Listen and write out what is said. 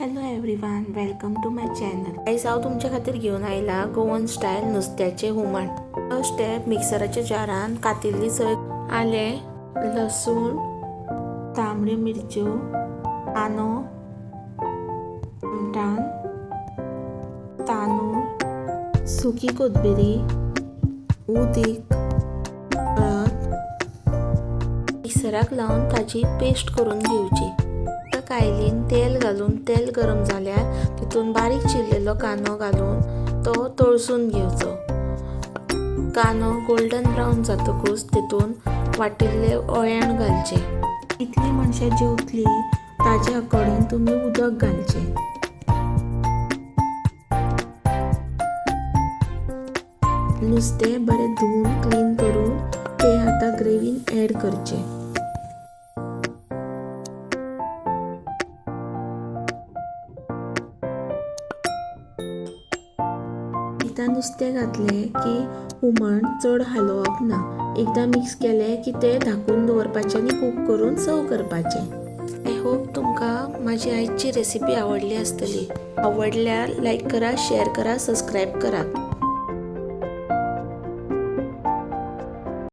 Hello everyone, welcome to my channel. Guys, हांव तुमच्या खातीर घेवन आयला गोवन स्टायल नुस्त्याचे हुमण. फर्स्ट स्टेप, मिक्सराच्या जारान कातिल्ली सोय, आलें, लसूण, तांबड्यो मिरच्यो, कांदो, आमटाण, तांदूळ, सुकी कोथबिरी, उदीक, हळद, मिक्सराक लावन ताची पेस्ट करून घेवची. कायलीन तेल घालून तेल गरम जाल्यार तितून बारीक चिरलेलो कांदो घालून तो तळसून घेवचो. कांदो गोल्डन ब्रावन जातकूच तितून वाटिल्ले अळ्याण घालचे. कितली मनशां जेवतली ताच्या अकॉर्डिंग तुमी उदक घालचे. नुस्तें बरें धुवन क्लीन करून ते आतां ग्रेवीन ऍड करचे. एकदां नुस्तें घातलें की हुमण चड हालोवप ना. एकदां मिक्स केलें की तें धाकून दवरपाचें आनी कूक करून सर्व करपाचें. आय होप तुमकां म्हाजी आयची रेसिपी आवडली आसतली. आवडल्यार लायक करा, शेअर करा, सबस्क्रायब करा.